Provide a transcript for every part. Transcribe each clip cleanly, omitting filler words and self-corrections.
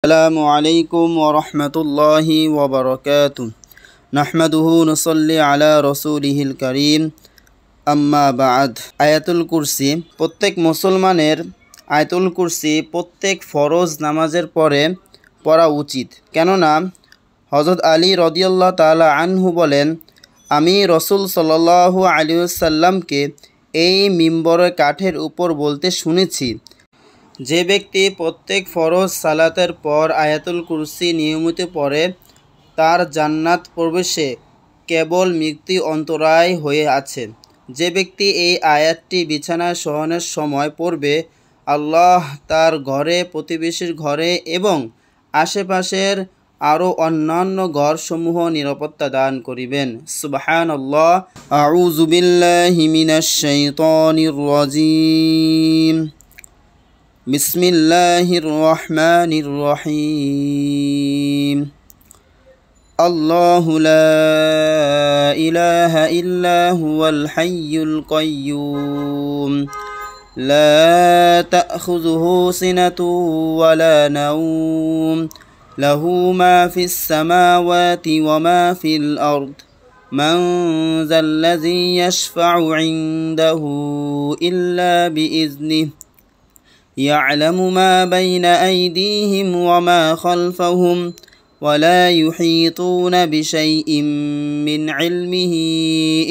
আসসালামু আলাইকুম ওয়া রাহমাতুল্লাহি ওয়া বারাকাতুহু নাহমাদুহু নুসাল্লি আলা রাসূলিহিল কারীম আম্মা বা'দ। আয়াতুল কুরসি প্রত্যেক মুসলমানের আয়াতুল কুরসি প্রত্যেক ফরজ নামাজের পরে পড়া উচিত। কেননা হযরত আলী রাদিয়াল্লাহু তাআলা আনহু বলেন, আমি রাসূল সাল্লাল্লাহু আলাইহি ওয়াসাল্লামকে এই মিম্বরের কাঠের উপর বলতে শুনেছি, যে ব্যক্তি প্রত্যেক ফরজ সালাতের পর আয়াতুল কুরসি নিয়মিত পড়ে তার জান্নাত প্রবেশে কেবল মৃত্যু অন্তরায় হয়ে আছে। যে ব্যক্তি এই আয়াতটি বিছানায় শয়নের সময় পড়বে, আল্লাহ তার ঘরে, প্রতিবেশীর ঘরে এবং আশেপাশের আরও অন্যান্য ঘরসমূহ নিরাপত্তা দান করিবেন। সুবহানাল্লাহ। আউযু বিল্লাহি মিনাশ শাইতানির রাজিম। বিসমিল্লাহির রহমানির রহিম। আল্লাহু লা ইলাহা ইল্লা হুয়াল হাইয়ুল কাইয়্যুম লা তা'খুযুহু সিনাতুন ওয়া লা নাওম লাহু মা ফিস সামাওয়াতি ওয়া মা ফিল আরদ মান যাল্লাযী ইয়াশফা'ু 'ইনদাহু ইল্লা বিইযনিহি يعلم ما بين أيديهم وما خلفهم ولا يحيطون بشيء من علمه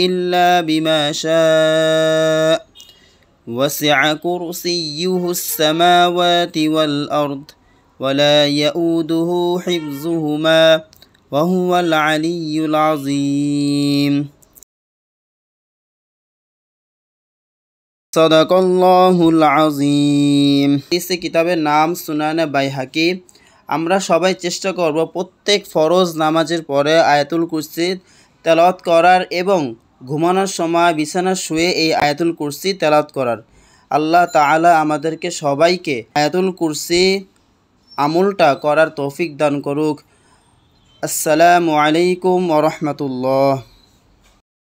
إلا بما شاء وسع كرسيه السماوات والأرض ولا يؤوده حفظهما وهو العلي العظيم। সাদাকাল্লাহুল আযীম। এই কিতাবের নাম সুনানে বাইহাকি। আমরা সবাই চেষ্টা করব প্রত্যেক ফরজ নামাজের পরে আয়াতুল কুরসি তেলাওয়াত করার এবং ঘুমানোর সময় বিছানা শুয়ে এই আয়াতুল কুরসি তেলাওয়াত করার। আল্লাহ তাআলা আমাদেরকে সবাইকে আয়াতুল কুরসি আমলটা করার তৌফিক দান করুক। আসসালামু আলাইকুম ওয়া রাহমাতুল্লাহ।